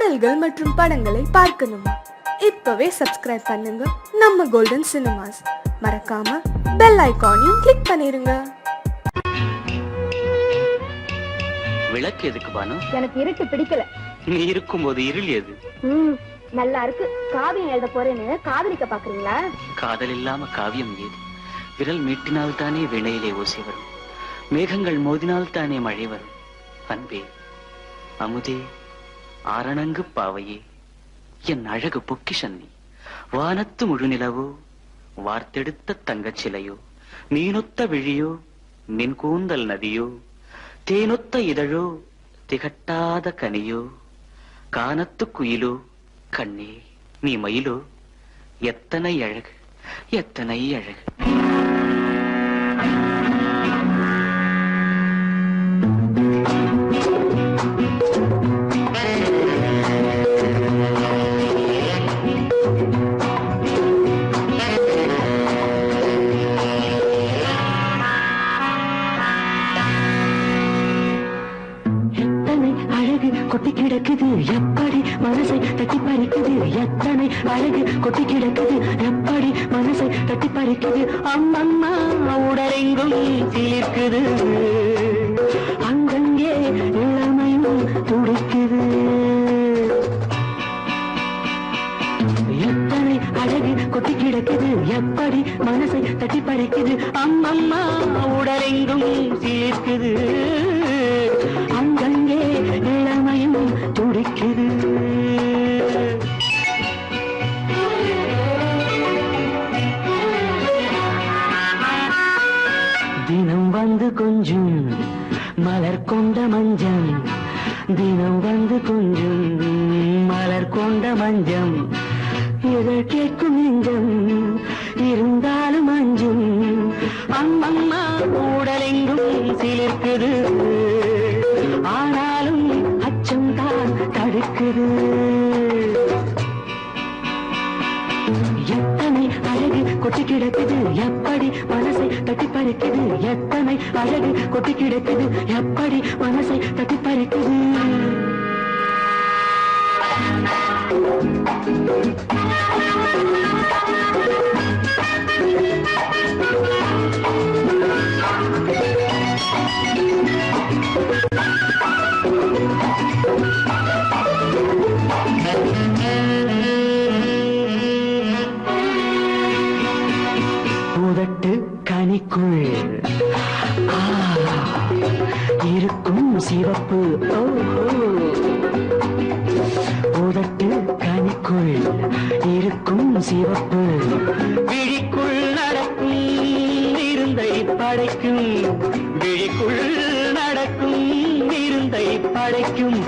பாடல்கள் மற்றும் படங்களை பார்க்கணுமா? இப்பவே சப்ஸ்கிரைப் பண்ணுங்க நம்ம கோல்டன் சினிமாஸ். மறக்காம பெல் ஐகானையும் கிளிக் பண்ணிருங்க. விளக்கு எதுக்கு பானு? எனக்கு இருட்டு பிடிக்கல. நீ இருக்கும்போது இருள் எது? நல்லா இருக்கு. காவியம் எழுத போறேன்னு காதலிக்க பாக்குறீங்களா? காதல் இல்லாம காவியம் ஏது? விரல் மீட்டினால் தானே வினையிலே ஓசை வரும், மேகங்கள் மோதினால் தானே மழை வரும். அன்பே, அமுதே, ஆரணங்கு பாவையே, என் அழகு பொக்கிஷன்னி, வானத்து முழுநிலவோ, வார்த்தெடுத்த தங்கச் சிலையோ, நீனொத்த விழியோ, நின் கூந்தல் நதியோ, தேனொத்த இதழோ, திகட்டாத கனியோ, கானத்து குயிலோ, கண்ணே நீ மயிலோ, எத்தனை அழகு, எத்தனை அழகு. கொட்டி கிடக்குது எப்படி மனசை தட்டி பறிக்குது, எத்தனை அழகு கொட்டி கிடக்குது எப்படி மனசை தட்டி பறிக்குது. அம்மம்மா உடலெங்கும் சிலிர்க்குது, அங்கங்கே இளமையும் துடிக்குது. எத்தனை அழகு கொட்டி கிடக்குது எப்படி மனசை தட்டி பறிக்குது. அம்மம்மா உடலெங்கும் சிலிர்க்குது, அங்கங்கே இளமையும் துடிக்குது. தினம் வந்து கொஞ்சம் மலர் கொண்ட மஞ்சம், தினம் வந்து கொஞ்சம் மலர் கொண்ட மஞ்சம், இதை கேட்கும் நெஞ்சம் இருந்தாலும் அஞ்சும். அம்மம்மா உடலெங்கும் சிலிர்க்குது, ஆனாலும் அச்சம் தான் தடுக்குது. எத்தனை அழகு கொட்டி கிடக்குது எப்படி மனசை தட்டி பறிக்குது, எத்தனை அழகு கொட்டி கிடக்குது எப்படி மனசை தட்டி பறிக்குது. உதட்டு கனிக்குள் இருக்கும் சிவப்பு, உதட்டு கனிக்குள் இருக்கும் சிவப்பு, விழிக்குள் நடக்கும் இருந்தை படைக்கும், விழிக்குள் நடக்கும் இருந்தை படைக்கும்.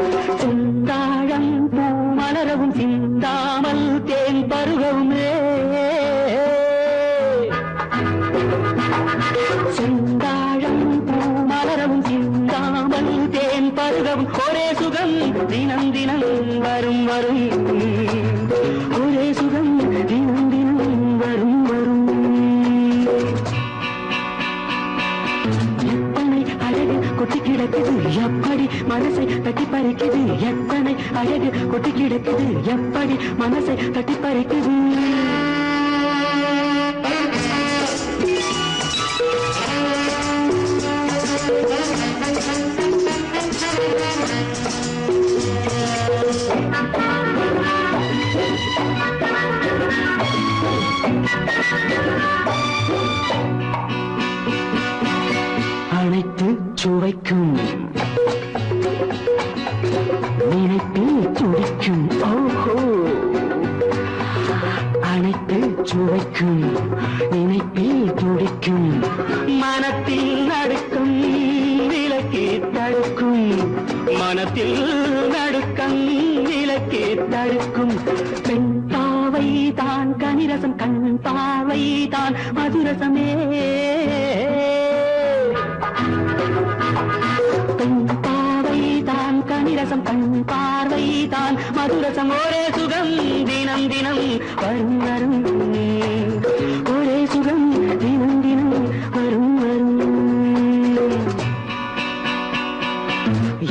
செந்தாழம் பூ மலரவும் சிந்தாமல் தேன் பருகவுமே, செந்தாழம் பூ மலரவும் சிந்தாமல் தேன் பருகவும். ஒரே சுகம் தினம் தினம் வரும் வரும், ஒரே சுகம் தினம் தினம் வரும் வரும். எத்தனை அழகு கொட்டி கிடக்குது எப்படி மனசை தட்டி பறிக்குது, எத்தனை அழகு கொட்டி கிடக்குது எப்படி மனசை தட்டி பறிக்குது. அனைத்து சுவைக்கும் நினைப்பில் துடிக்கும், ஓஹோ, அனைத்து சுவைக்கும் நினைப்பில் துடிக்கும். மனத்தில் நடுக்கம் விலக்கி தடுக்கும், மனத்தில் நடுக்கம் விலக்கி தடுக்கும். பெண் பாவை தான் கனிரசம், கண் பாவை தான் மதுரசமே, பெண் பாவை தான் கனிரசம், கண் பார்வை தான் மதுரசம். ஒரே சுகம் தினம் தினம் வரும் வரும், ஒரே சுகம் தினம் தினம் வரும் வரும்.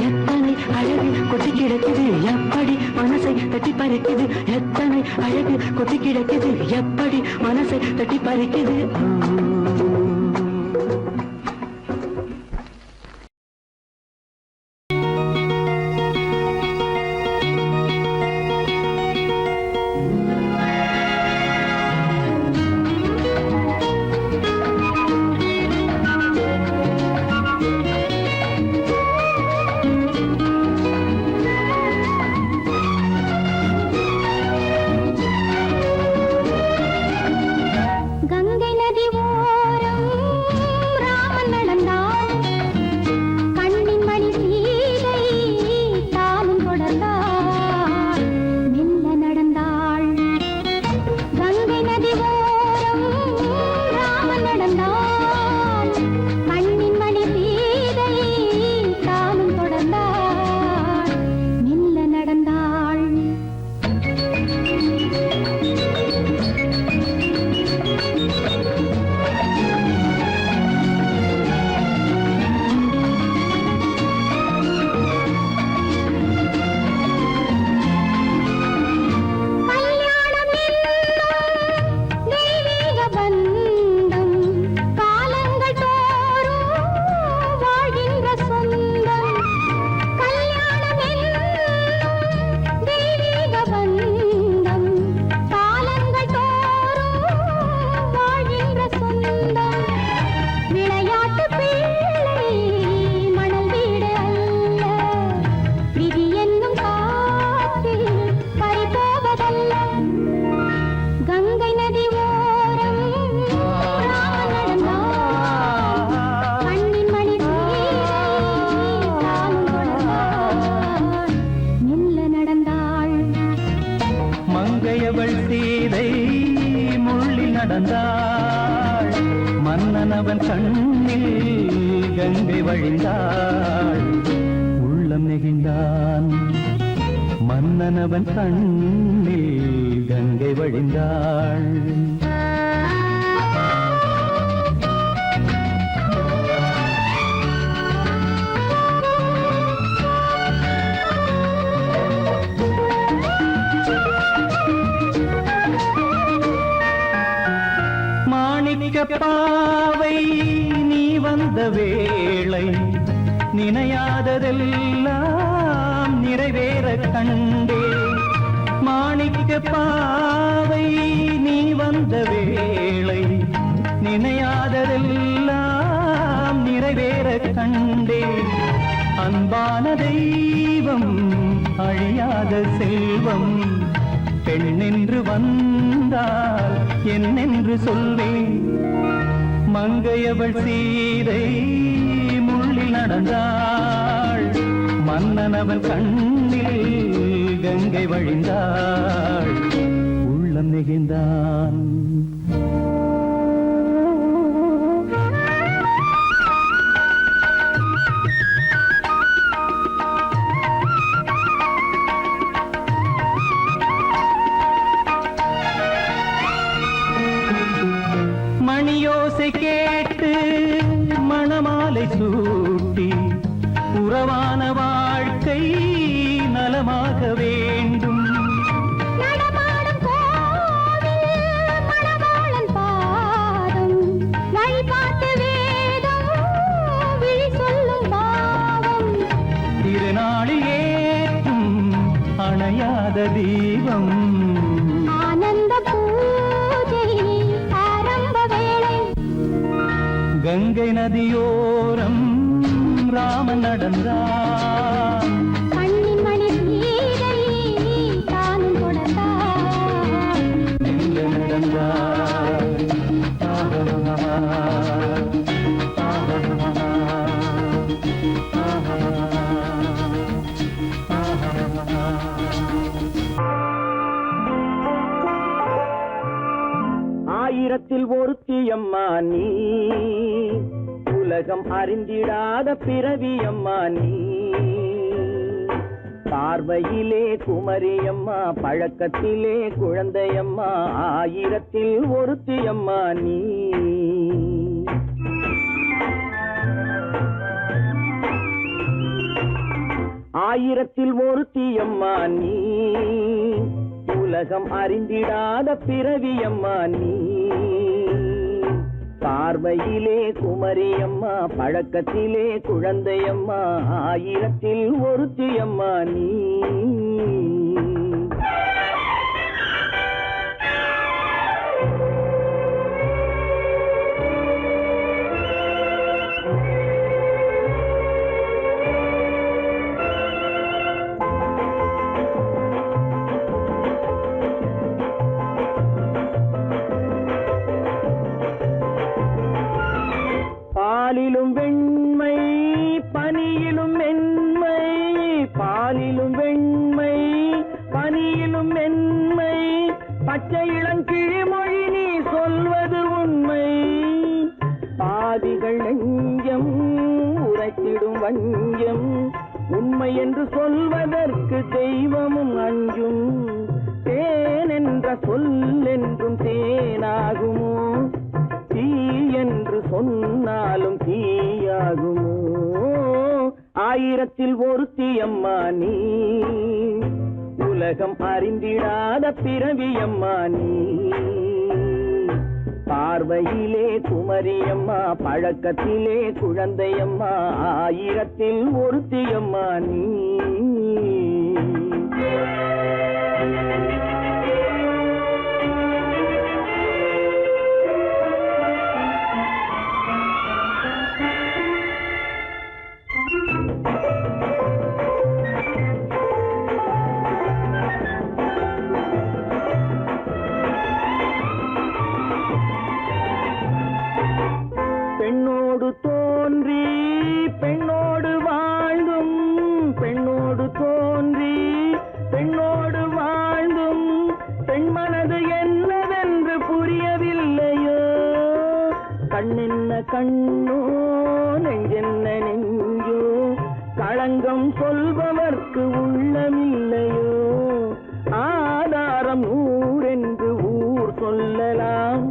எத்தனை அழகு கொட்டி கிடக்குது எப்படி மனசை தட்டி பறிக்குது எத்தனை அழகு கொட்டி கிடக்குது எப்படி மனசை தட்டி பறிக்குது கங்கை நதி ஓரம் ராமன் நடந்தான் கண்ணின் மணி சீதை தானும் தொடர்ந்தாள் மெல்ல நடந்தாள் கங்கை நதி ஓரம் ராமன் நடந்தான் கண்ணின் மணி சீதை தானும் தொடர்ந்தாள் மெல்ல நடந்தாள் கல்யாணம் என்னும் தெய்வீக பந்தம் காலங்கள் தோறும் வாழ்கின்ற சொந்தம் கல்யாணம் என்னும் தெய்வீக பந்தம் காலங்கள் தோறும் வாழ்கின்ற சொந்தம் விளையாட்டு பிள்ளை மணல் வீடு அல்ல விதி என்னும் காற்றில் பறிபோவதல்ல கங்கை நதி ஓரம் ராமன் நடந்தான் கண்ணின் மணி சீதை தானும் தொடர்ந்தாள் மெல்ல நடந்தாள் மங்கையவள் சீதை முள்ளில் நடந்தாள் மன்னனவன் கண்ணில் கங்கை வழிந்தாள் உள்ளம் நெகிழ்ந்தான் மன்னனவன் கண்ணில் கங்கை வழிந்தாள் மாணிக்க பாவை நீ வந்த வேளை நினையாததெல்லாம் நிறைவேற கண்டே மாணிக்க பாவை நீ வந்த வேளை நினையாததெல்லாம் நிறைவேற கண்டே அன்பான தெய்வம் அழியாத செல்வம் பெண்ணென்று வந்தால் என்னென்று சொல்வேன் மங்கையவள் சீதை முள்ளில் நடந்தாள் மன்னனவன் கண்ணில் கங்கை வழிந்தாள் உள்ளம் நெகிழ்ந்தான் மணியோசை கேட்டு மணமாலை சூட்டி உறவான வாழ்க்கை நலமாக வேண்டும் நடமாடும் கோவில் மணவாளன் பாதம் வழிபாட்டு வேதம் விழி சொல்லும் பாவம் திருநாளில் ஏற்றும் அணையாத தீபம் ஆனந்த பூஜை ஆரம்ப வேளை கங்கை நதியோரம் ராமன் நடந்தான் கண்ணின் மணி சீதை தானும் தொடர்ந்தாள் மெல்ல நடந்தான் ஆயிரத்தில் ஒருத்தியம்மா நீ உலகம் அறிந்திடாத பிறவியம்மா நீ பார்வையிலே குமரியம்மா பழக்கத்திலே குழந்தையம்மா ஆயிரத்தில் ஒருத்தியம்மா நீ ஆயிரத்தில் ஒருத்தியம்மா நீ உலகம் அறிந்திடாத பிறவியம்மா நீ. பார்வையிலே குமரியம்மா, பழக்கத்திலே குழந்தையம்மா, ஆயிரத்தில் ஒருத்தியம்மா நீ. பாலிலும் வெண்மை பனியிலும் மென்மை, பாலிலும் வெண்மை பனியிலும் மென்மை, பச்சை இளங்கிழிமொழி நீ சொல்வது உண்மை. பாதிகள் நெஞ்சம் உரைத்திடும் வஞ்சம், உண்மை என்று சொல்வதற்கு தெய்வமும் அஞ்சும். தேன் என்ற சொல் என்றும் தேனாகுமோ, தீ என்று சொன்னாலும் தீயாகுமோ. ஆயிரத்தில் ஒருத்தியம்மா நீ, உலகம் அறிந்திடாத பிறவியம்மா நீ. பார்வையிலே குமரியம்மா, பழக்கத்திலே குழந்தையம்மா, ஆயிரத்தில் ஒருத்தியம்மா நீ. பெண்ணோடு தோன்றி பெண்ணோடு வாழ்ந்தும், பெண்ணோடு தோன்றி பெண்ணோடு வாழ்ந்தும், பெண் மனது என்னவென்று புரியவில்லையோ. கண்ணென்ன கண்ணோ, நெஞ்சென்ன நெஞ்சோ, களங்கம் சொல்பவர்க்கு உள்ளமில்லையோ. ஆதாரம் நூறென்று ஊர் சொல்லலாம்,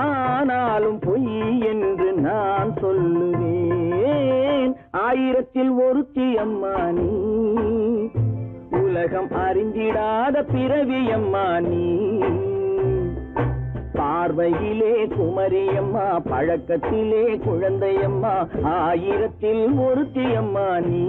ஆனாலும் பொய் என்று நான் சொல்லுவேன். ஆயிரத்தில் ஒருத்தியம்மா நீ, உலகம் அறிந்திடாத பிறவியம்மா நீ. பார்வையிலே குமரியம்மா, பழக்கத்திலே குழந்தையம்மா, ஆயிரத்தில் ஒருத்தியம்மா நீ.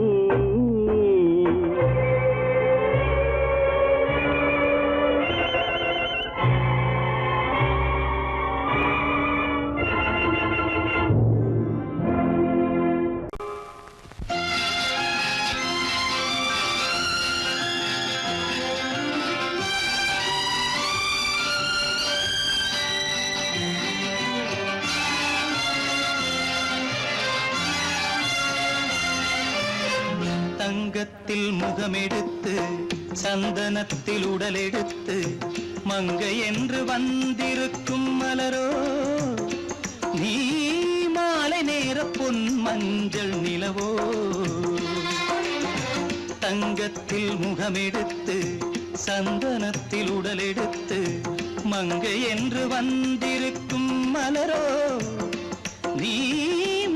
தங்கத்தில் முகமெடுத்து சந்தனத்தில் உடலெடுத்து மங்கை என்று வந்திருக்கும் மலரோ, நீ மாலை நேர பொன் மஞ்சள் நிலவோ. தங்கத்தில் முகமெடுத்து சந்தனத்தில் உடலெடுத்து மங்கை என்று வந்திருக்கும் மலரோ, நீ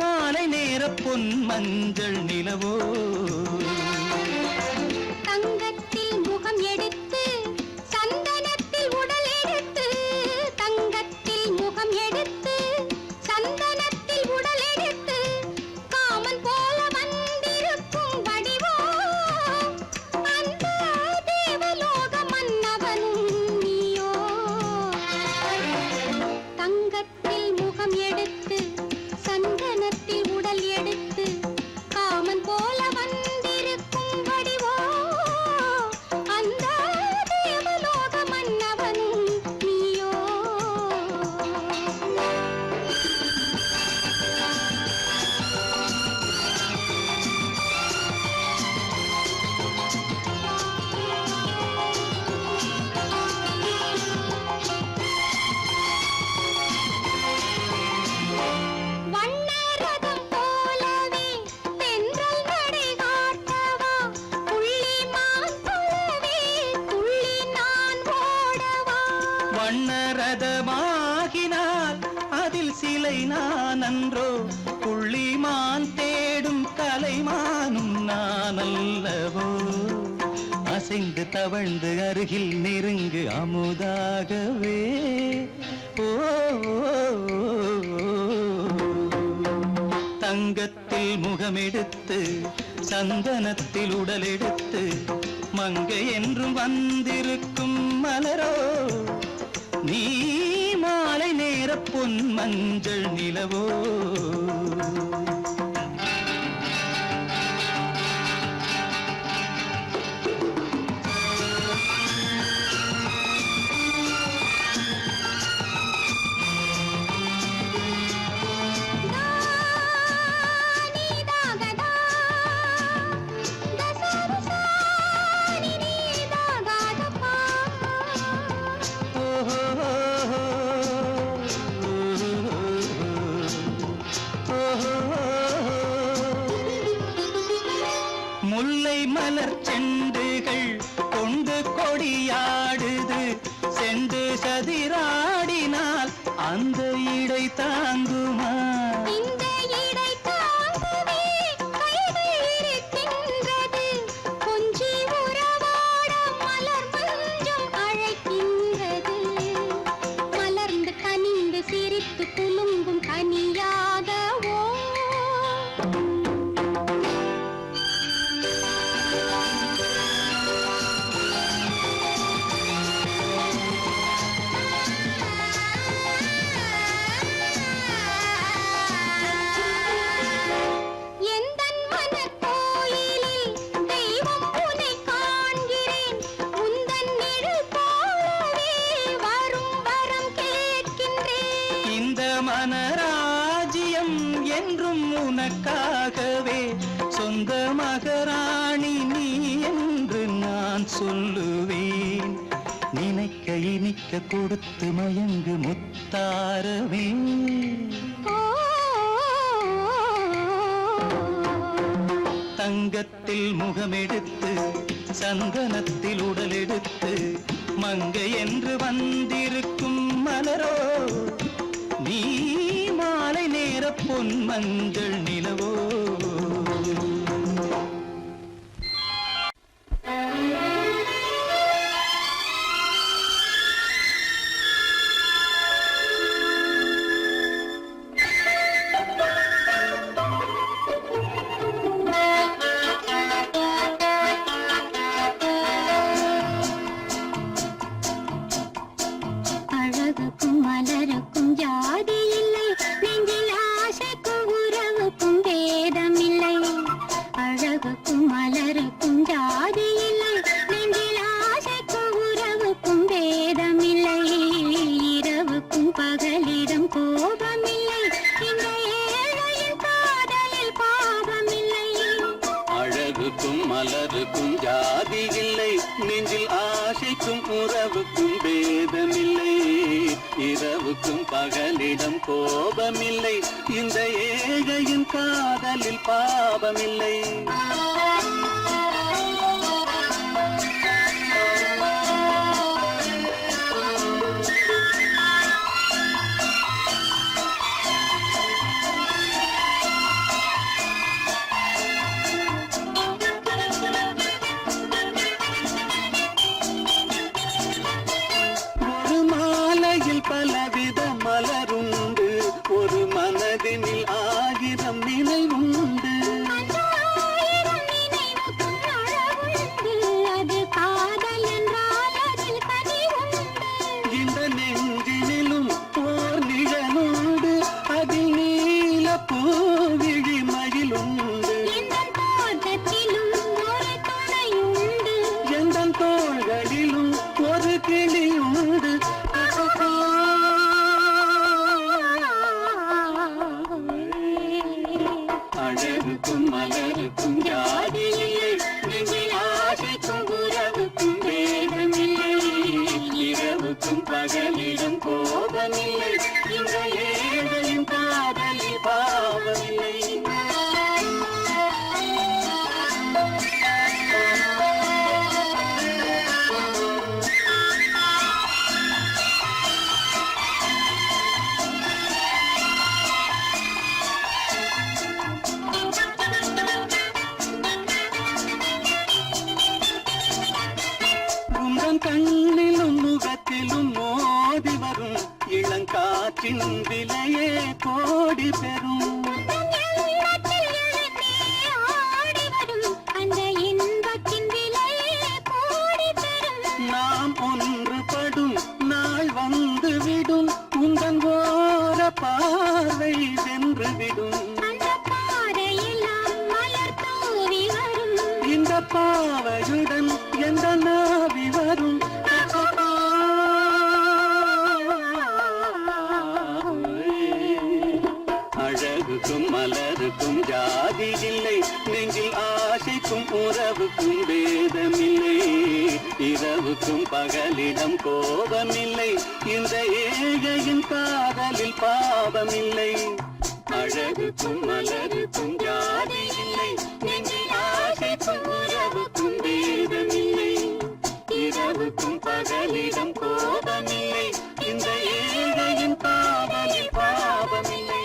மாலை நேர பொன் மஞ்சள் நிலவோ. தங்கத்தில் முகம் எடுத்து சந்தனத்தில் உடல் எடுத்து, தங்கத்தில் முகம் எடுத்து சந்தனத்தில் உடல் எடுத்து, காமன் போல வந்திருக்கும் வடிவோ, அந்த தேவலோக மன்னவனும் நீயோ. தங்கத்தில் முகம் எடுத்து சந்தனத்தில் உடல் எடுத்து, காமன் போல வந்து அசைந்து தவழ்ந்து அருகில் நெருங்கு அமுதாகவே. ஓ தங்கத்தில் முகமெடுத்து சந்தனத்தில் உடலெடுத்து மங்கை என்றும் வந்திருக்கும் மலரோ நீ மாலை நேர பொன் மஞ்சள் நிலவோ. முல்லை மலர் செண்டுகள் கொண்டு கொடியாடுது செண்டு சதிராடினால் அந்த இடை தாங்குமா. இந்த இடை தாங்குவே கைகள் இருக்கின்றது. கொஞ்சி உறவாட மலர் மஞ்சம் அழைக்கின்றது. மலர்ந்து கனிந்து சிரித்து குலுங்கும் கனியாகவோ. எந்தன் மனக்கோயிலில் தெய்வம் உன்னை காண்கிறேன். உந்தன் நிழல் போலவே வரும் வரம் கேட்கின்றேன். இந்த மனராஜ்யம் என்றும் உனக்காகவே சொந்த மகராணி நீ என்று நான் சொல்லுவேன். நினைக்க இனிக்க கொடுத்து மயங்கு முத்தாரவே. தங்கத்தில் முகமெடுத்து சந்தனத்தில் உடலெடுத்து மங்கை என்று வந்திருக்கும் மலரோ நீ மாலை நேர பொன் மஞ்சள் நிலவோ. அழகுக்கும் மலருக்கும் ஜாதி இல்லை. நெஞ்சில் ஆசைக்கும் உறவுக்கும் பேதமில்லை. அழகுக்கும் மலருக்கும் ஜாதி இல்லை. நெஞ்சில் ஆசைக்கும் உறவுக்கும் பேதமில்லை. இரவுக்கும் பகலிடம் கோபமில்லை. இந்த ஏழையின் காதலில் பாவமில்லை. அழகுக்கும் மலருக்கும் ஜாதி இல்லை. நெஞ்சில் ஆசைக்கும் உறவுக்கும் பேதமில்லை. இரவுக்கும் பகலிடம் கோபமில்லை. இந்த ஏழையின் காதலில் பாவமில்லை. ஒரு மாலையில் பலவித மலருண்டு. ஒரு மனதினில் 1000 நினைவுண்டு. ஆயிரம் நினைவுக்கும் அழகுண்டு. அது காதல் என்றால் அதில் கனிவுண்டு. இந்த நெஞ்சினிலும் ஓர் நிழலுண்டு. அதில் நீல பூவிழி மகிழுண்டு. எந்தன் தோட்டத்திலும் ஒரு துணையுண்டு. எந்தன் தோள்களிலும் ஒரு கிளியுண்டு. அழகுக்கும் மலருக்கும் ஜாதி இல்லை. நெஞ்சில் ஆசைக்கும் உறவுக்கும் பேதமில்லை. இரவுக்கும் பகலிடம் கோபமில்லை. இந்த ஏழையின் காதலில் பாவமில்லை. உந்தன் கண்ணிலும் முகத்திலும் மோதி வரும் இளங்காற்றின் விலையே கோடி பெறும். நாம் ஒன்றுபடும் நாள் வந்து விடும் உந்தன் ஓர பார்வை வென்றுவிடும். இந்த பாவையுடன் எந்த நாவி வரும். அழகுக்கும் மலருக்கும் ஜாதி இல்லை, நெஞ்சில் ஆசைக்கும் உறவுக்கும் வேதமில்லை. இரவுக்கும் பகலிடம் கோபமில்லை, இந்த ஏழையின் காதலில் பாவமில்லை. அழகுக்கும் மலருக்கும் ஜாதி இல்லை, நெஞ்சில் ஆசைக்கும் உறவுக்கும் வேதமில்லை. இரவுக்கும் பகலிடம் கோபமில்லை, இந்த ஏழையின் காதலில் பாவமில்லை.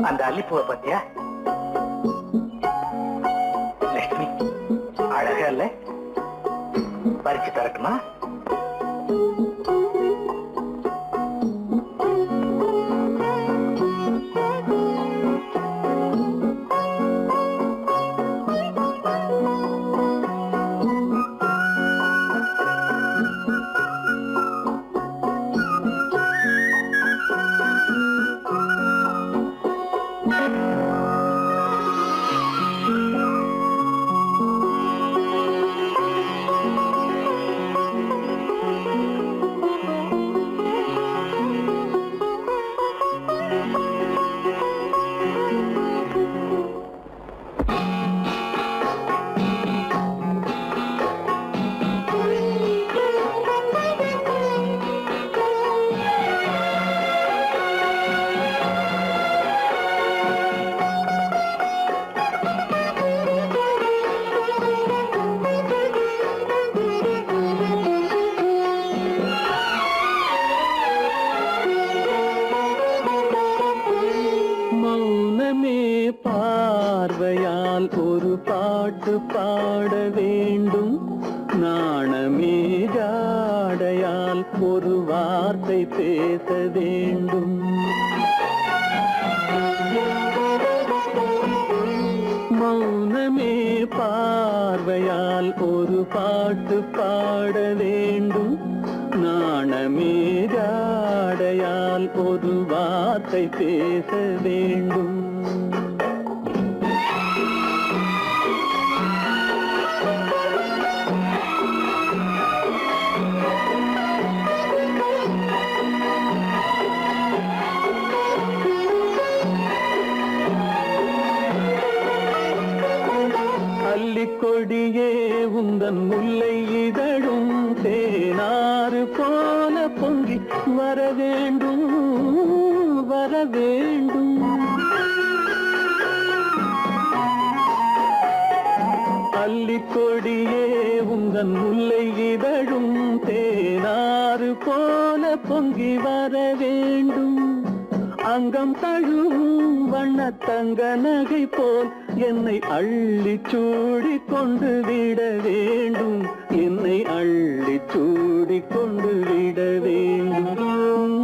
அந்த அல்லிப்பூவை பத்தியா லட்சுமி? அழகா இல்ல? பறிச்சு தரட்டுமா? பார்வையால் ஒரு பாட்டு பாட வேண்டும், நாணமே ஜாடையால் ஒரு வார்த்தை பேச வேண்டும். மௌனமே பார்வையால் ஒரு பாட்டு பாட வேண்டும், நாணமே ஜாடையால் ஒரு வார்த்தை பேச வேண்டும். கொடியே உந்தன் முல்லை இதழும் தேனாறு போல பொங்கி வர வேண்டும், வர வேண்டும். அல்லிக்கொடியே உந்தன் முல்லை இதழும் தேனாறு போல பொங்கி வர வேண்டும். அங்கம் தழும் வண்ணத்தங்க நகை போல் என்னை அள்ளி சூடி கொண்டு விட வேண்டும், என்னை அள்ளி சூடி கொண்டு விட வேண்டும்.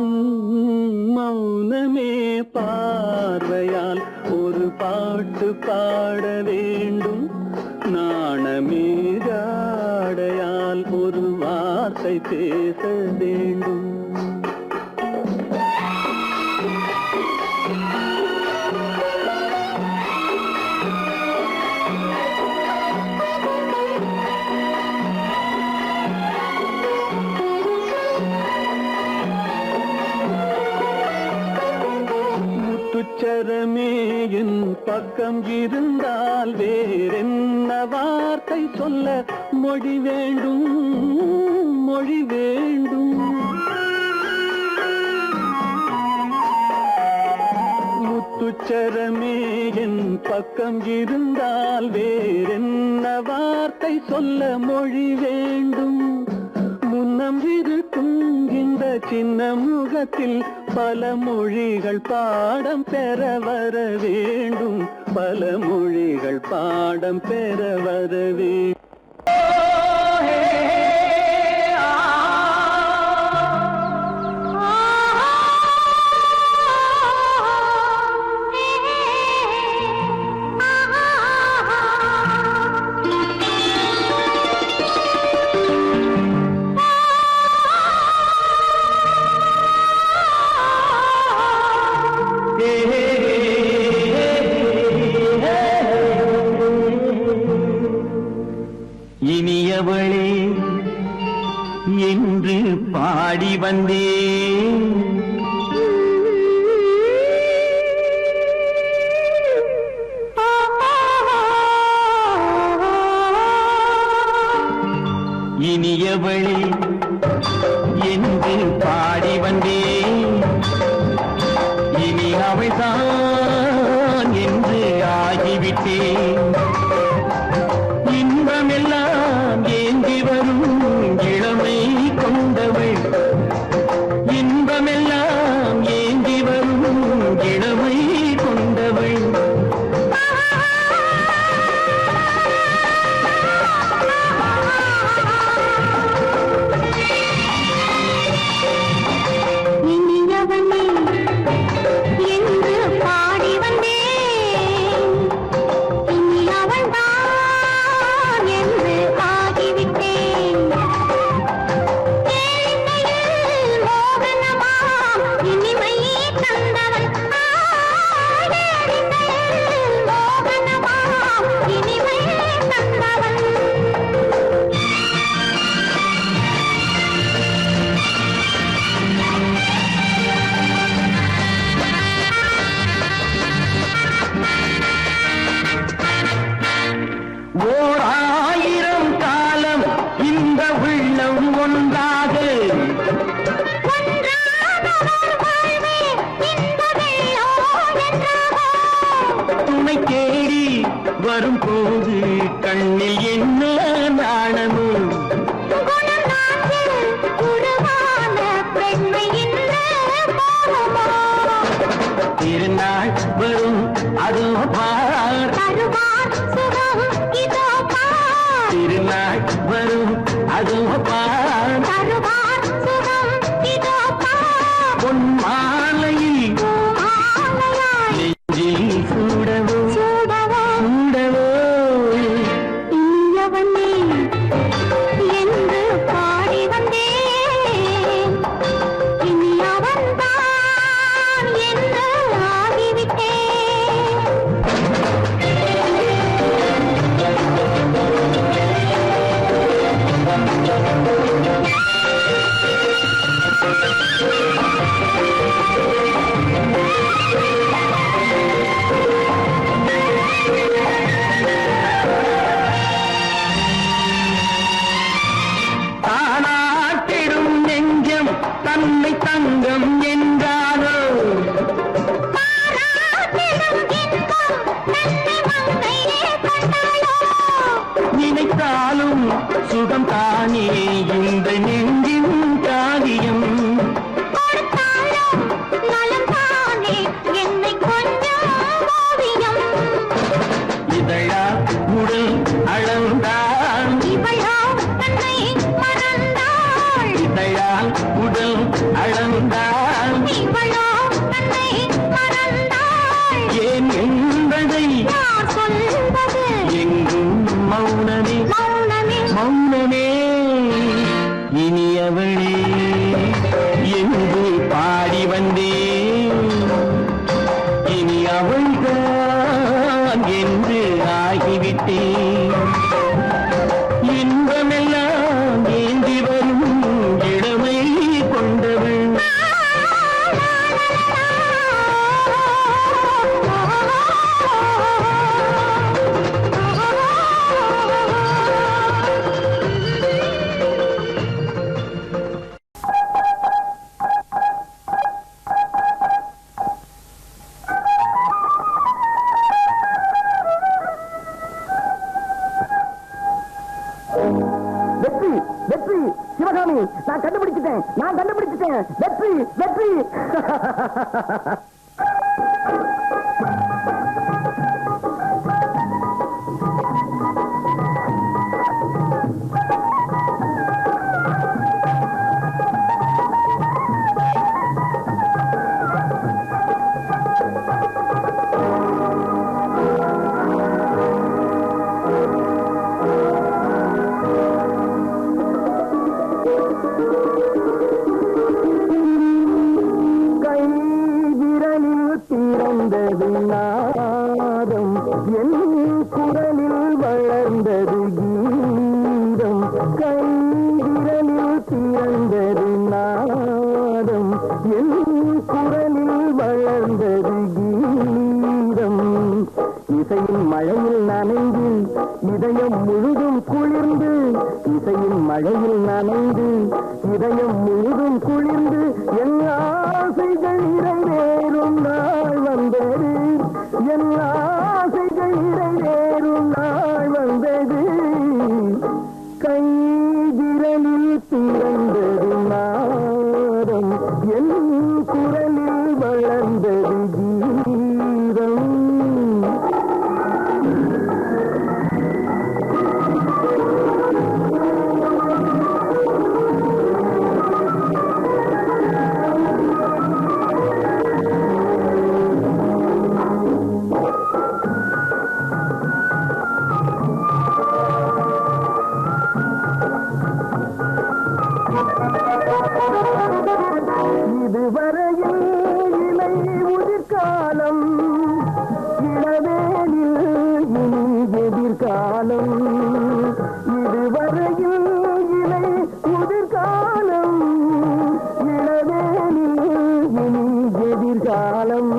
மௌனமே பார்வையால் ஒரு பாட்டு பாட வேண்டும், நாணமே ஜாடையால் ஒரு வார்த்தை பேச வேண்டும். முத்துச்சரமே என் பக்கம் இருந்தால் வேறென்ன வார்த்தை சொல்ல மொழி வேண்டும் மொழி வேண்டும். முத்துச்சரமே என் பக்கம் இருந்தால் வேறென்ன வார்த்தை சொல்ல மொழி வேண்டும். முன்னம் இருக்கும் இந்த சின்ன முகத்தில் பல மொழிகள் பாடம் பெற வர வேண்டும். பல மொழிகள் பாடம் பெற வர வேண்டும். இனியவளே என்று பாடி வந்தேன். இனியவளே என்று பாடி வந்தேன். இனி அவள்தான் என்று ஆகிவிட்டேன். இன்பமெல்லாம் ஏந்தி வரும் இளமை கொண்டவள். இன்பமெல்லாம் ஏந்தி வரும் இளமை கொண்டவள். இனியவனே என்று பாடி வந்தேன். இனி அவள்தான் என்று ஆகிவிட்டேன். ஏழிசையில் மோகனமாம் இனிமை தந்தவன். ஏழிசையில் மோகனமாம் இனிமை தந்தவன். ஓர் ஆயிரம் காலம் இந்த உள்ளம் ஒன்றாக துணை தேடி வரும் போது கண்ணில் என்ன நாணமும். திருநாள் வரும் அதோ பார். திருநாள் வரும் அதோ பார். பொன் மாலையில் நெஞ்சில் சூடவோ சூடவோ. இனியவனே என்று பாடி வந்தேன். இனி அவன்தான் என்று ஆகிவிட்டேன். தானாட்டிடும் நெஞ்சம் தன்னை தங்கம் என்றாரோ. நினைத்தாலும் சுகம் தானே இந்த நெஞ்சின் காரியம். இதழா உடல் அளந்தான். இதழால் உடல் அளந்தான். ஏன் என்பதை எங்கும் மௌனமே மௌனமே. இனியவளே என்று பாடி வந்தேன். இனி அவள்தான் என்று ஆகிவிட்டேன். இன்பமெல்லாம் ஏந்தி வரும் இளமை கொண்டவள். சிவகாமி, நான் கண்டுபிடிச்சிட்டேன். வெற்றி வெற்றி. நாதம் என் குரலில் வளர்ந்தது கீதம். கைவிரலில் திறந்தது நாதம் என் குரலில் வளர்ந்தது கீதம். இசையின் மழையில் நனைந்து இதயம் முழுதும் குளிர்ந்து, இசையின் மழையில் நனைந்து இதயம் முழுதும் குளிர்ந்து, என் ஆசைகள் நிறைவேறும் நாள் வந்தது, என் ஆசைகள் நிறைவேறும் நாள் வந்தது. கைவிரலில் திறந்தது நாதம் என் குரலில் வளர்ந்தது கீதம். இதுவரையில் இலை உதிர்காலம், இளவேனில் இனி எதிர்காலம். இதுவரையில் இலை உதிர்காலம், இளவேனில் இனி எதிர்காலம்.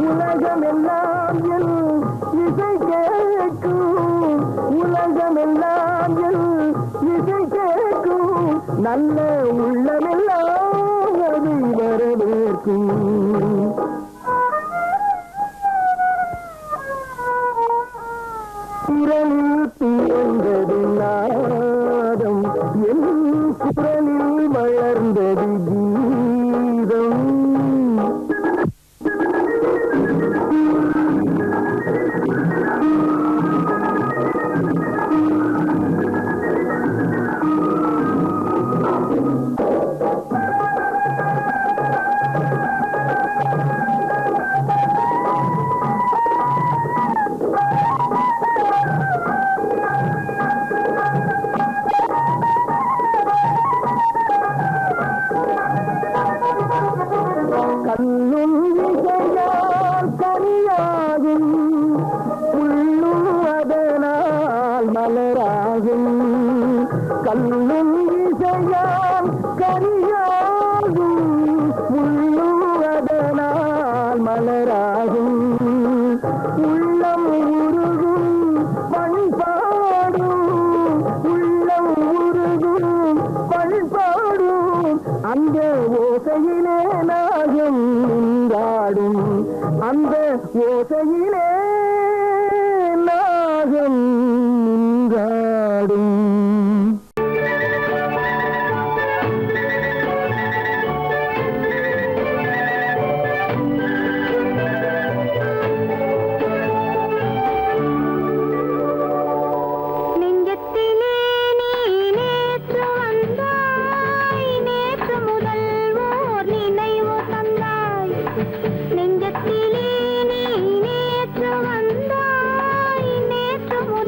உலகமெல்லாம் என் இசை கேட்கும், உலகமெல்லாம் என் இசை கேட்கும். நல்ல உள்ளமெல்லாம் அதை வரவேற்கும். குரலில் திறந்தது நாதம் என் குரலில் வளர்ந்தது கீதம். கல்லும் இசையால் கனியாகும், புல்லும் அதனால் மலராகும். கல்லும் இசையால் கனியாகும், புல்லும் அதனால் மலராகும். உள்ளம் உருகும் பண்பாடும், உள்ளம் உருகும் பண்பாடும். அந்த ஓசையிலே நாகம் நின்றாடும், அந்த ஓசையிலே நாகம் நின்றாடும். நெஞ்சத்திலே நீ நேற்று வந்தாய், நேற்று முதல் ஓர் நினைவு தந்தாய். நெஞ்சத்திலே நீ நேற்று வந்தாய், நேற்று முதல்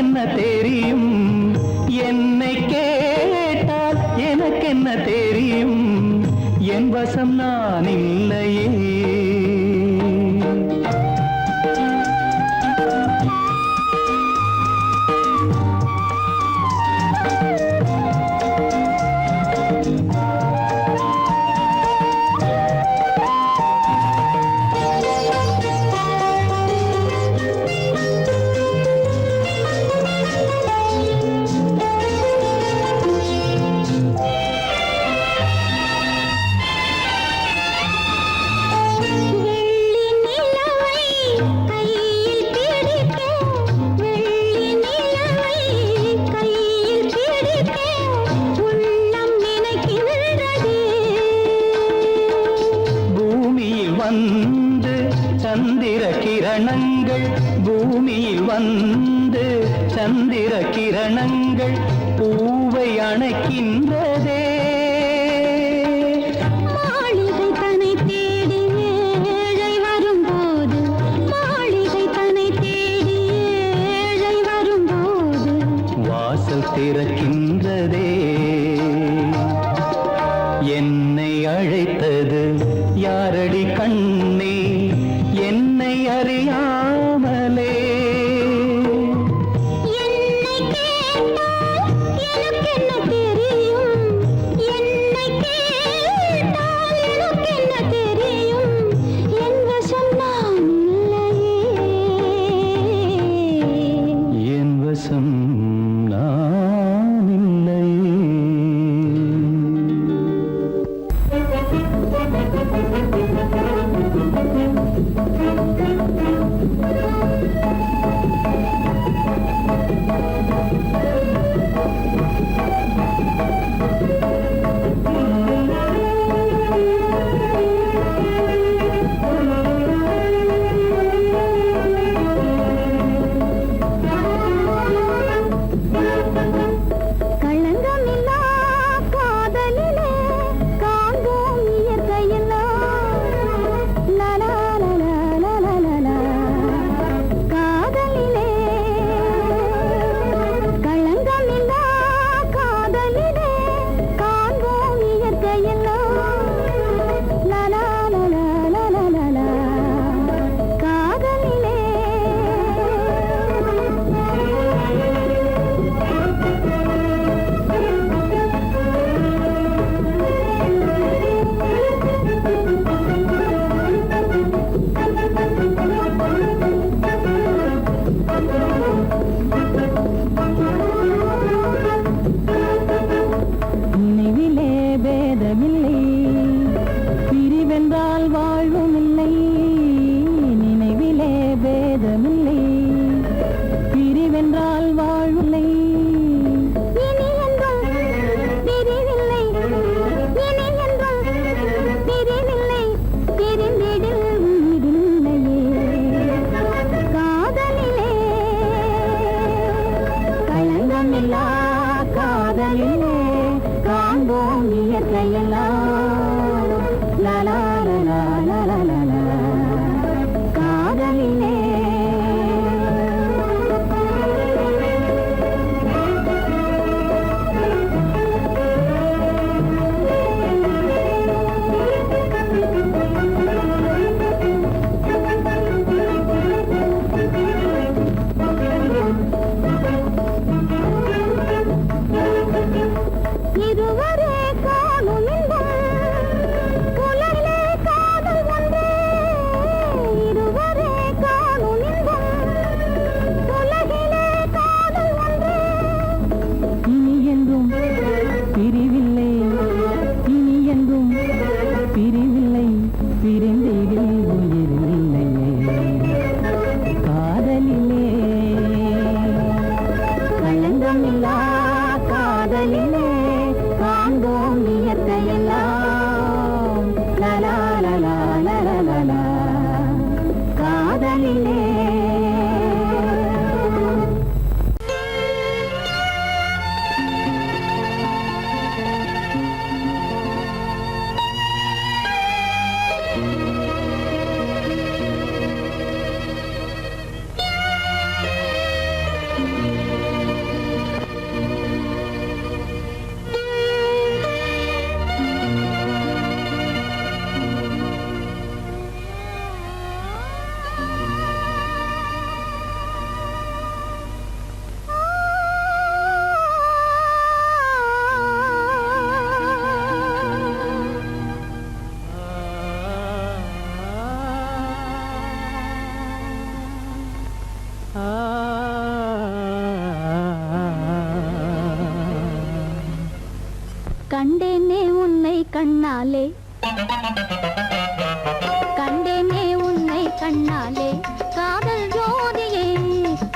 எனக்கென்ன தெரியும், என்னை கேட்டால் எனக்கென்ன தெரியும், என் வசம் நான் இல்லையே. வந்து சந்திர கிரணங்கள், பூமியில் வந்து சந்திர கிரணங்கள் பூவை அணைக்கின்றதே. மாளிகை தன்னை தேடி ஏழை வரும்போது, மாளிகை தன்னை தேடி ஏழை வரும்போது வாசல் திறக்கின்றதே. என்னை அழைத்தது யாரடி கண்ணே, என்னை அறியாமலே. என்னை கேட்டால் எனக்கென்ன தெரியும், என்னை கேட்டால் எனக்கென்ன தெரியும், என் வசம் நான் இல்லையே. என் வசம் நான் இல்லையே. களங்கமில்லா காதலிலே காண்போம் இயற்கையெல்லாம். லலா லலா லலா லலா. காதலிலே களங்கமில்லா காதலிலே காண்போம் இயற்கையெல்லாம். லலா லலா லலா லலா. காதலிலே நினைவிலே பேதமில்லை, பிரிவென்றால் வாழ்வும் இல்லை. நினைவிலே பேதமில்லை, பிரிவென்றால் வாழ்வில்லை. இனி என்றும் பிரிவில்லை, இனி என்றும் பிரிவில்லை, பிரிந்திடில் உயிரில்லையே. காதலிலே களங்கமில்லா காதலிலே காண்போம் இயற்கையெல்லாம். லலா லலா லலா லலா. காதலிலே கண்டேனே உன்னை கண்ணாலே கண்டேனே உன்னை கண்ணாலே காதல் ஜோதியே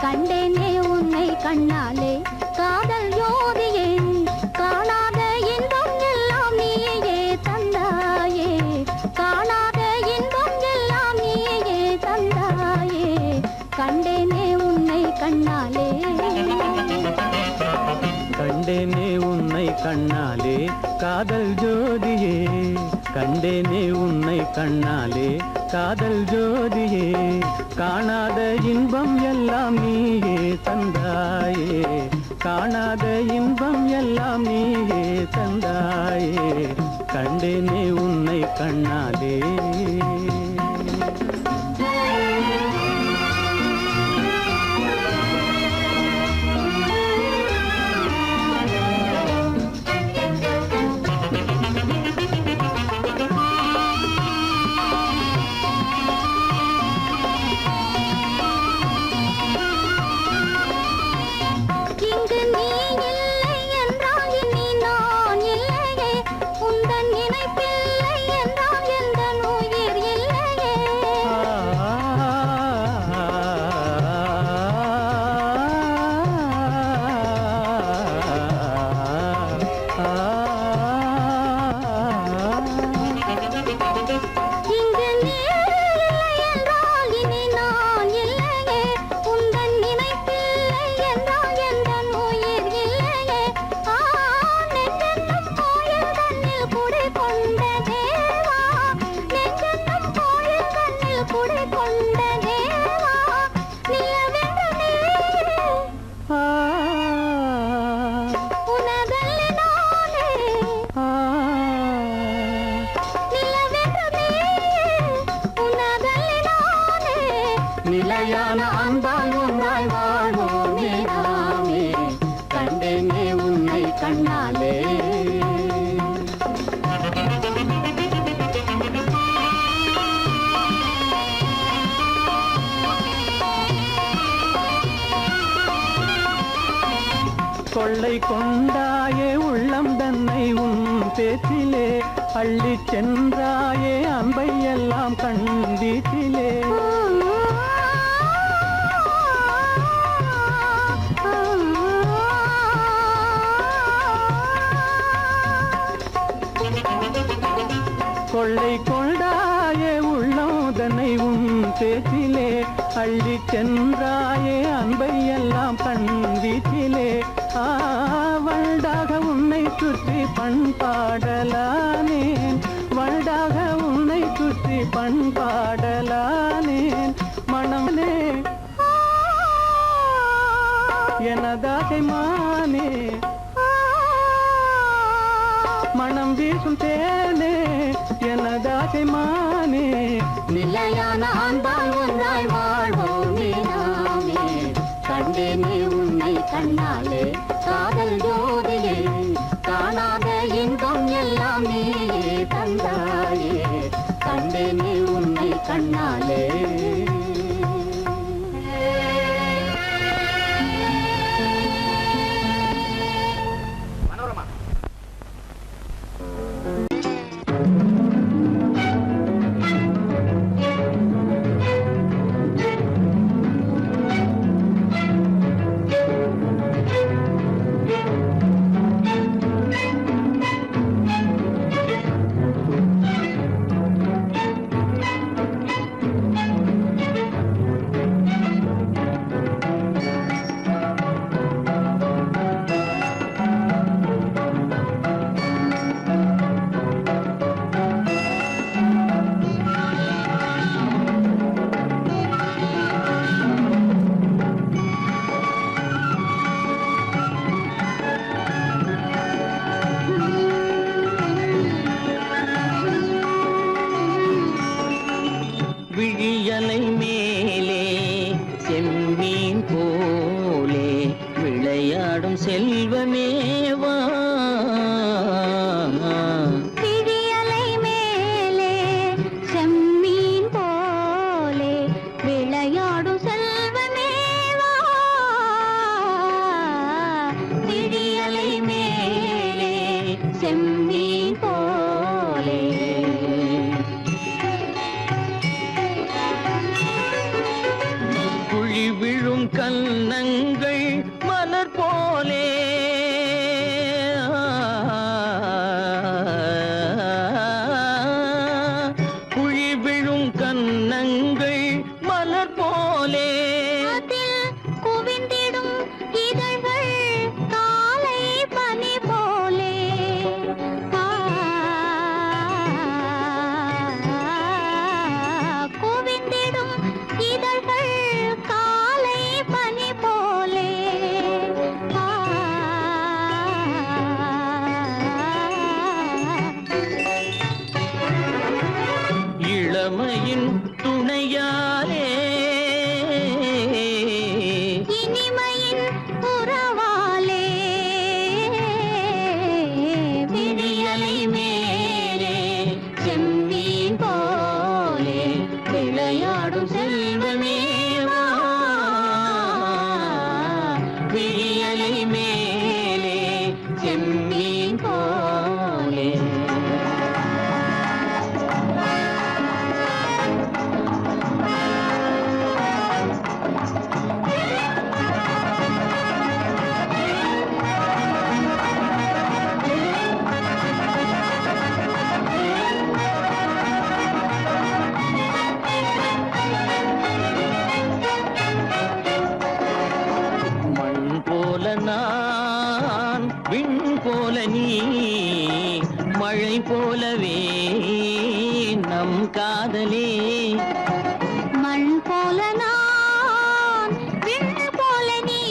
கண்டேனே உன்னை கண்ணாலே காதல் ஜோதியே காணாத இன்பம் எல்லாம் நீயே தந்தாயே காணாத இன்பம் எல்லாம் நீயே தந்தாயே கண்டேனே உன்னை கண்ணாலே கண்டேனே உன்னை கண்ணாலே காதல் ஜோதியே கண்டேனே உன்னை கண்ணாலே காதல் ஜோதியே காணாத இன்பம் எல்லாம் நீயே தந்தாயே காணாத இன்பம் எல்லாம் நீயே தந்தாயே கண்டேனே உன்னை கண்ணாலே இங்கு நீ இல்லை என்றால் இனி நான் இல்லையே உந்தன் நினைப்பில்லை என்றால் எந்த உயிர் இல்லையே இங்கு நீ இல்லை என்றால் இனி நான் இல்லையே உந்தன் நினைப்பில்லை என்றால் எந்த உயிர் இல்லையே நெஞ்சென்னும் கோயில் தன்னில் குடி கொண்ட தேவா நெஞ்சென்னும் கோயில் தன்னில் குடி கொண்ட தேவா நிலவென்ற நீரே உனதல்லி நானே நிலவென்ற நீரே உனதல்லி நானே நிலையான அன்பால் ஒன்றாய் வாழ்வோமே நாமே கண்டேனே உன்னை கண்ணாலே கொள்ளை கொண்டாயே உள்ளம் தன்னை உன் பேச்சிலே அள்ளி சென்றாயே அன்பை எல்லாம் கண் வீட்டிலே கொள்ளை கொண்டாயே உள்ளோதனை உன் பேச்சிலே அள்ளி சென்றாயே அன்பை எல்லாம் கண் வீச்சிலே வண்டாக உன்னை சுற்றி பண்பாடலானேன் வண்டாக உன்னை சுற்றி பண்பாடலானேன் மனமே எனதாகை மானே மனம் வீசும் தேனே எனதாகை மானே நிலையான அன்பால் ஒன்றாய் வாழ்வோமே நாமே கண்டேனே உன்னை கண்ணாலே காதல் ஜோதியே காணாத இன்பம் எல்லாம் நீயே தந்தாயே கண்டேனே உன்னை கண்ணாலே விழியலை மேலே செம்மீன் போலே விளையாடும் செல்வமேவா விழியலை மேலே செம்மீன் போலே விளையாடும் செல்வமேவா விழியலை மேலே செம்மீன் கன்னங்கள் மலர் போலே குழி விழும் கன்னங்கள் மலர் போலே அதில் குவிந்திடும் இதழ்கள் காலை பனி போலே குவிந்திடும் இதழ்கள் காலை பனி போலே இளமையின் துணையாலே இனிமையின் உறவாலே விடியலை மேலே செம்மீன் போலே விளையாடும் செல்வமேவா விடியலை மேலே செம்மீன் போலே மண் போல நான் விண் போல நீ மழை போலவே நம் காதலே மண் போல நான் விண் போல நீ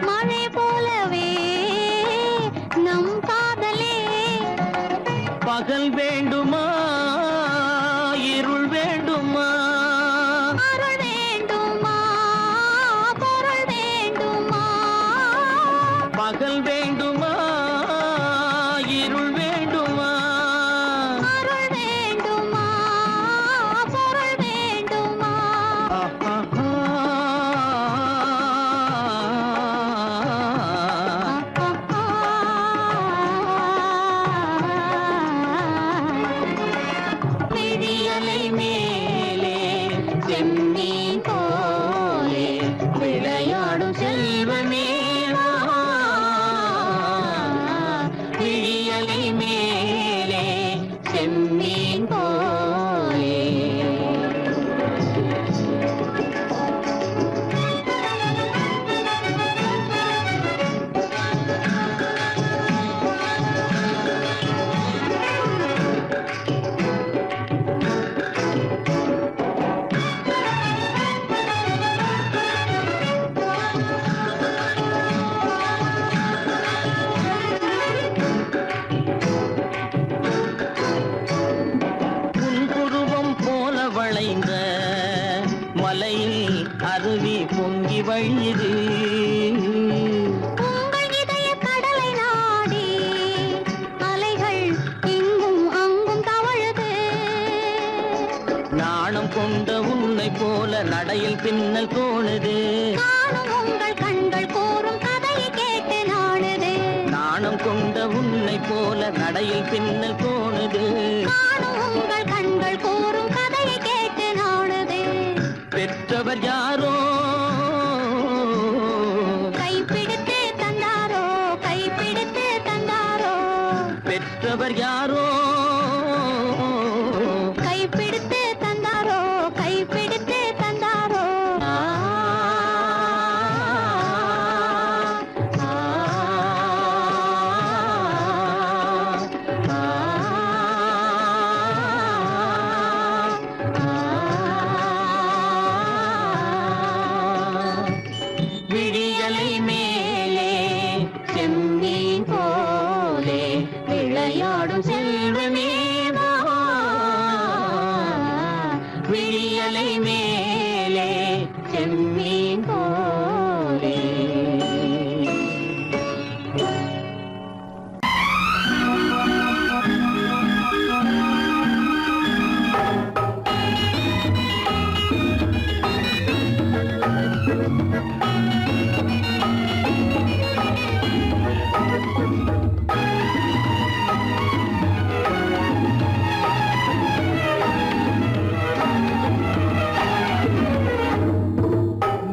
மழை போலவே நம் காதலே பகல் வேண்டுமா இருள் வேண்டுமா அருள் வேண்டுமா பொருள் வேண்டுமா பகல் வேண்டுமா இருள் வேண்டுமா அருள் வேண்டுமா பொருள் வேண்டுமா விடியலை மேலே செம்மீன் போலே விளையாடும் செல்வமேவா விடியலை மேலே செம்மீன் போலே புன்புருவம் போல வளைந்த மலையில் அருவி பொங்கி வழியுது உங்கள் இதய கடலை நாடி அலைகள் இங்கும் அங்கும் தவழுது நாணம் கொண்ட உன்னை போல நடையில் பின்னல் தோணுது காணும் உங்கள் கண்கள் கூறும் கதையை கேட்டு நாடுது நாணம் கொண்ட உன்னை போல நடையில் பின்னல் தோணுது காணும் உங்கள் கண்கள் கூறும் கதையை கேட்டு நாடுது பெற்றவர் யாரோ கைப்பிடித்து தந்தாரோ கைப்பிடித்து தந்தாரோ பெற்றவர் யாரோ கைப்பிடித்து தந்தாரோ கைப்பிடித்து தந்தாரோ விடியலை மேலே செம்மீன் போலே விளையாடும் செல்வமேவா விடியலை மேலே செம்மீன் போலே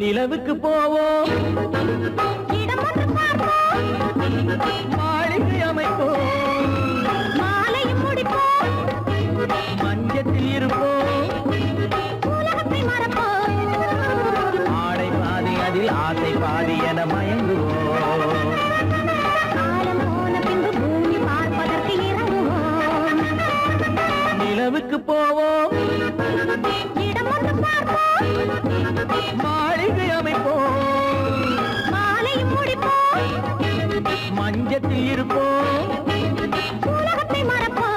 நிலவுக்கு போவோம் போவோம், இடம் ஒன்று பார்ப்போம், மாளிகை அமைப்போம், மாலையும் முடிப்போம், மஞ்சத்தில் இருப்போம், உலகத்தை மறப்போம். ஆடை பாதி அதில் ஆசை பாதி என மயங்குவோம், காலம் போன பின்பு பூமி பார்ப்பதற்கு இறங்குவோம். நிலவுக்கு போவோம், இடம் ஒன்று பார்ப்போம், மாளிகை அமைப்போம், மாலையும் முடிப்போம், மஞ்சத்தில் இருப்போம், உலகத்தை மறப்போம்.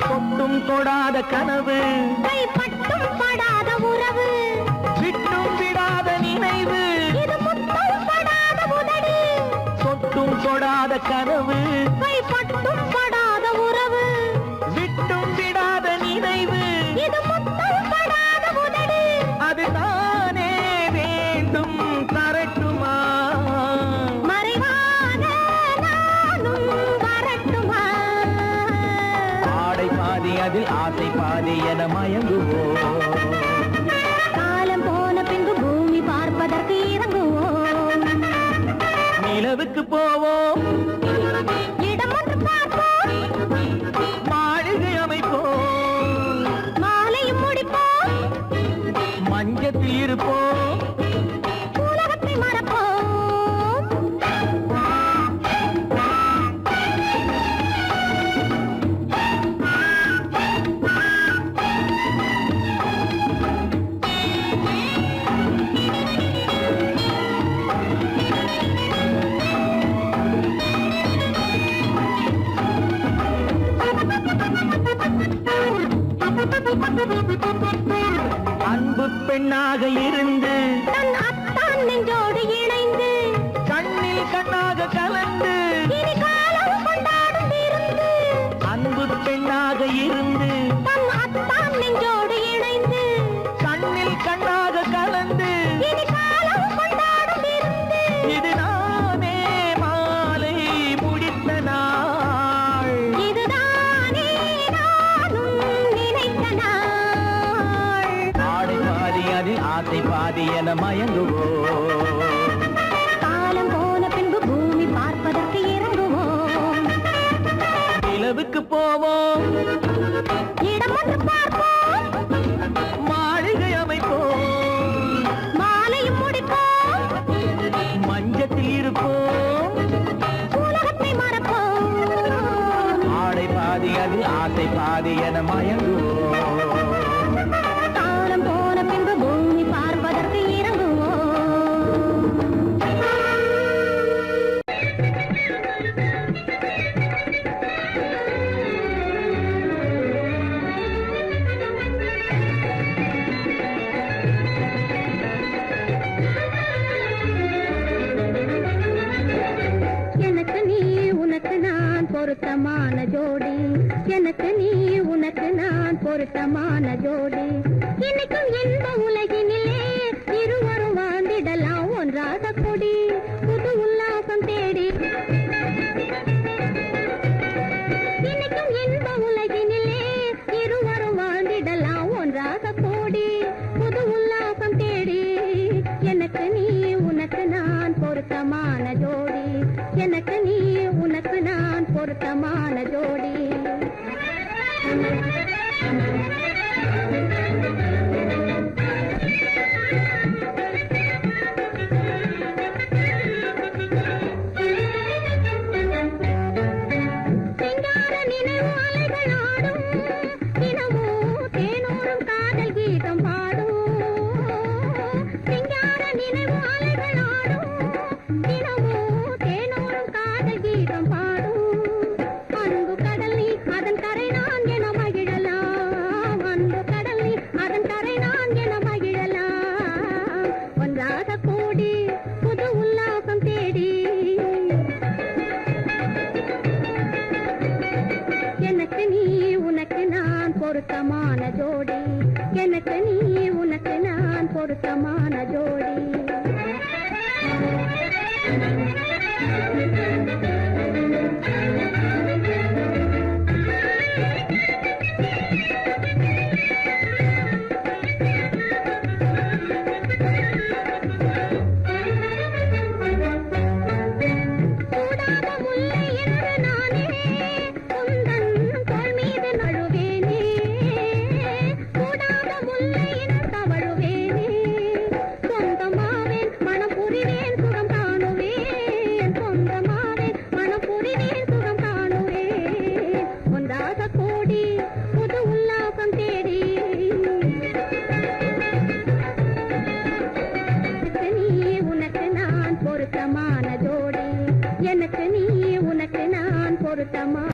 தொட்டும் தொடாத கனவு, கைப்பட்டும் படாத உறவு, விட்டும் விடாத நினைவு, இது முத்தம் படாத உதடு, தொட்டும் தொடாத கனவு, கைப்பட்டும் படாத உறவு, விட்டும் விடாத நினைவு, இது முத்தம் படாத உதடு. அதுதானே வேண்டும் தரட்டுமா, மறைவான நானும் வரட்டுமா? ஆடை பாதி அதில் ஆசை பாதி என மயங்குவோம், காலம் போன பின்பு பூமி பார்ப்பதற்கு இறங்குவோம். நிலவுக்கு போவோம், இடம் ஒன்று பார்ப்போம், மாளிகை அமைப்போம், மாலையும் முடிப்போம், மஞ்சத்தில் இருப்போம், உலகத்தை மறப்போம். அன்பு பெண்ணாக இருந்து தன் அத்தான் நெஞ்சோடு இணைந்து கண்ணில் கண்ணாக கலந்து, இனி காலம் கொண்டாடும் விருந்து. அன்பு பெண்ணாக இருந்து தன் அத்தான் நெஞ்சோடு இணைந்து கண்ணில் கண்ணாக கலந்து, இனி காலம் கொண்டாடும் விருந்து. இது நானே மாலை முடித்த நாள், இதுதானே நானும் நினைத்த நாள். ஆடை பாதி அதில் ஆசை பாதி என மயங்குவோம், காலம் போன பின்பு பூமி பார்ப்பதற்கு இறங்குவோம். நிலவுக்கு போவோம், இடம் ஒன்று பார்ப்போம், மாளிகை அமைப்போம், மாலையும் முடிப்போம், மஞ்சத்தில் இருப்போம், உலகத்தை மறப்போம். ஆடை பாதி அதில் ஆசை பாதி என மயங்குவோம், காலம் போன பின்பு பூமி பார்ப்பதற்கு இறங்குவோம். எனக்கு நீ உனக்கு நான் பொருத்தமான ஜோடி, எனக்கு நீ உனக்கு நான் பொருத்தமான ஜோடி. இன்னைக்கும் இந்த உலகினிலே இருவரும் வாழ்ந்திடலாம் ஒன்றாக கூடி, புது உல்லாசம் தேடி. இன்னைக்கும் இந்த உலகினிலே இருவரும் வாழ்ந்திடலாம் ஒன்றாக கூடி, புது உல்லாசம் தேடி. எனக்கு நீ உனக்கு நான் பொருத்தமான ஜோடி, எனக்கு நீ உனக்கு நான் பொருத்தமான ஜோடி. சிங்கார நினைவு அலைகள் ஆடும், தினமும் தேனோரும் காதல் கீதம் பாடும். சிங்கார நினைவு அலைகள் ஆடும், தினமும் தேனோரும் காதல் கீதம் பாடும். அன்பு கடலில் அதன் கரை நான் என மகிழலாம், பொருத்தமான ஜோடி எனக்கு நீ உனக்கு நான் பொருத்தமான ஜோடி பொருத்தமான ஜோடி எனக்கு நீ உனக்கு நான் பொருத்தமா